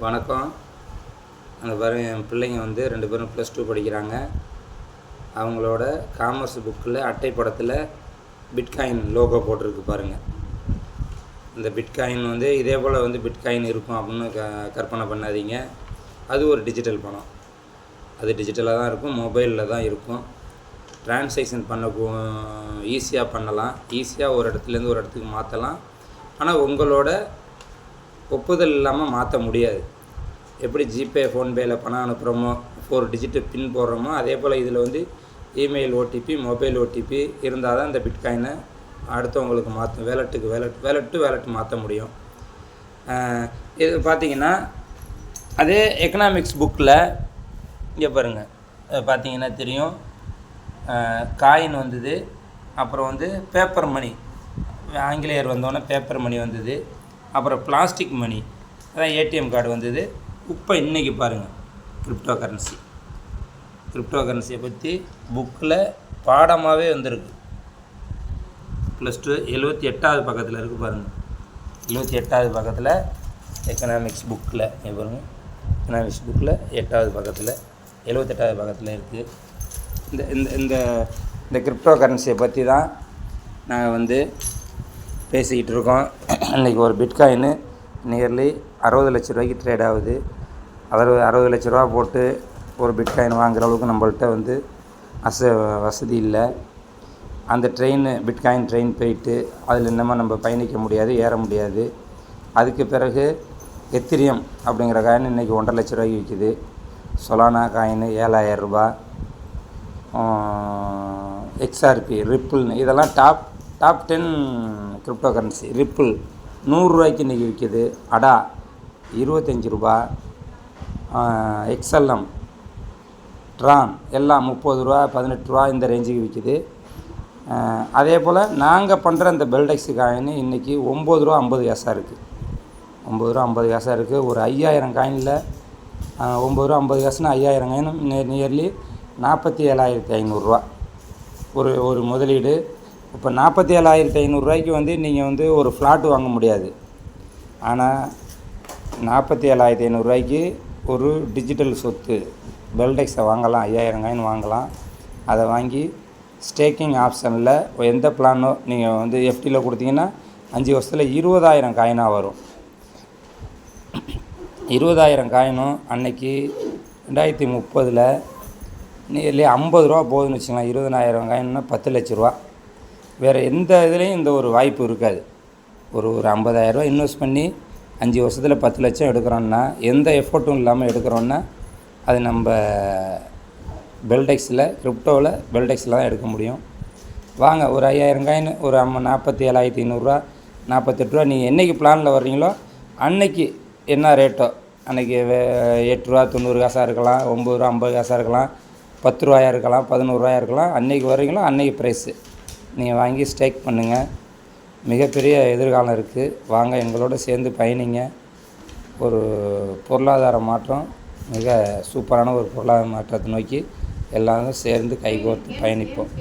வணக்கம். அந்த பாருங்க, என் பிள்ளைங்க வந்து 2 பேரும் +2 படிக்கிறாங்க. அவங்களோட காமர்ஸ் புக்கில் அட்டைப்படத்தில் பிட்காயின் லோகோ போட்டிருக்கு பாருங்கள். இந்த பிட்காயின் வந்து இதே போல் வந்து பிட்காயின் இருக்கும் அப்படின்னு கற்பனை பண்ணாதீங்க. அது ஒரு டிஜிட்டல் பணம். அது டிஜிட்டலாக தான் இருக்கும், மொபைலில் தான் இருக்கும். ட்ரான்ஸாக்ஷன் ஈஸியாக பண்ணலாம், ஈஸியாக ஒரு இடத்துலேருந்து ஒரு இடத்துக்கு மாற்றலாம். ஆனால் உங்களோட ஒப்புதல் இல்லாமல் மாற்ற முடியாது. எப்படி ஜிபே, ஃபோன்பேயில் பணம் அனுப்புகிறோமோ, 4 டிஜிட்டு பின் போடுறோமோ, அதே போல் இதில் வந்து இமெயில் ஓடிபி, மொபைல் ஓடிபி இருந்தால் தான் இந்த பிட்காயினை அடுத்தவங்களுக்கு மாற்றும், வேலட்டு மாற்ற முடியும். இது பார்த்திங்கன்னா அதே எக்கனாமிக்ஸ் புக்கில் இங்கே பாருங்கள், பார்த்திங்கன்னா தெரியும். காயின் வந்தது, அப்புறம் வந்து பேப்பர் மணி, ஆங்கிலேயர் வந்தோடனே பேப்பர் மணி வந்தது, அப்புறம் பிளாஸ்டிக் மணி, அதான் ஏடிஎம் கார்டு வந்தது. இப்போ இன்றைக்கி பாருங்கள், கிரிப்டோ கரன்சியை பற்றி புக்கில் பாடமாகவே வந்திருக்கு. +2 78வது பக்கத்தில் இருக்குது பாருங்கள். 78வது பக்கத்தில் எக்கனாமிக்ஸ் புக்கில் பாருங்கள். எக்கனாமிக்ஸ் புக்கில் 8வது பக்கத்தில் 78வது பக்கத்தில் இருக்குது. இந்த இந்த இந்த இந்த கிரிப்டோ கரன்சியை பற்றி தான் நாங்கள் வந்து பேசிக்கிட்டு இருக்கோம். இன்றைக்கி ஒரு பிட்காயின் நியர்லி 60 லட்ச ரூபாய்க்கு ட்ரேட் ஆகுது. 60 லட்ச ரூபா போட்டு ஒரு பிட்காயின் வாங்குகிற அளவுக்கு நம்மள்கிட்ட வந்து வசதி இல்லை. அந்த பிட்காயின் ட்ரெயின் போயிட்டு அதில் இன்னமும் நம்ம பயணிக்க முடியாது, ஏற முடியாது. அதுக்கு பிறகு எத்திரியம் அப்படிங்கிற காயின் இன்றைக்கி 1.5 லட்ச ரூபாய்க்கு விற்கிது. சொலானா காயின் 7000 ரூபா. எக்ஸ்ஆர்பி, ரிப்பிள்னு இதெல்லாம் டாப் 10 கிரிப்டோ கரன்சி. ரிப்பிள் 100 ரூபாய்க்கு இன்றைக்கி விற்கிது. அடா 25 ரூபா. எக்ஸ்எல்எம், ட்ரான் எல்லாம் 30 ரூபா, 18 ரூபா இந்த ரேஞ்சுக்கு விற்கிது. அதே போல் நாங்கள் பண்ணுற இந்த பெல்டெக்ஸ் காயின் இன்றைக்கி 9 ரூபா 50 காசாக இருக்குது. 9 ரூபா 50 காசாக இருக்குது. ஒரு 5000 காயினில் 9 ரூபா 50 காசுனா 5000 காயினும் நியர்லி 47,500 ரூபா ஒரு முதலீடு. இப்போ 47,500 ரூபாய்க்கு வந்து நீங்கள் வந்து ஒரு ஃப்ளாட் வாங்க முடியாது. ஆனால் 47,500 ரூபாய்க்கு ஒரு டிஜிட்டல் சொத்து பெல்டெக்ஸை வாங்கலாம். 5000 காயின் வாங்கலாம். அதை வாங்கி ஸ்டேக்கிங் ஆப்ஷனில் எந்த பிளானோ நீங்கள் வந்து எஃப்டியில் கொடுத்தீங்கன்னா 5 வருஷத்தில் 20,000 காயினாக வரும். 20,000 காயினும் அன்னைக்கு 2030 நியர்லி 50 ரூபா போகுதுன்னு வச்சுக்கலாம். 20,000 காயின்னா 10 லட்ச ரூபா. வேறு எந்த இதுலேயும் இந்த ஒரு வாய்ப்பு இருக்காது. ஒரு 50,000 ரூபா இன்வெஸ்ட் பண்ணி 5 வருஷத்தில் 10 லட்சம் எடுக்கிறோன்னா, எந்த எஃபர்ட்டும் இல்லாமல் எடுக்கிறோன்னா, அது நம்ம பெல்டெக்ஸில், கிரிப்டோவில் பெல்டெக்ஸில் தான் எடுக்க முடியும். வாங்க, ஒரு 5000 காயின் ஒரு 47,500 ரூபா, 48 ரூபா. நீங்கள் என்றைக்கு பிளானில் வர்றீங்களோ அன்னைக்கு என்ன ரேட்டோ அன்றைக்கி 8 ரூபா 90 காசாக இருக்கலாம், 9 ரூபா 50 காசாக இருக்கலாம், 10 ரூபாயாக இருக்கலாம், 11 ரூபாயாக இருக்கலாம். அன்றைக்கி வர்றீங்களோ அன்றைக்கி ப்ரைஸு நீங்கள் வாங்கி ஸ்டேக் பண்ணுங்கள். மிகப்பெரிய எதிர்காலம் இருக்குது. வாங்க, எங்களோட சேர்ந்து பயணிங்க. ஒரு பொருளாதார மாற்றம், மிக சூப்பரான ஒரு பொருளாதார மாற்றத்தை நோக்கி எல்லாரும் சேர்ந்து கைகோர்த்து பயணிப்போம்.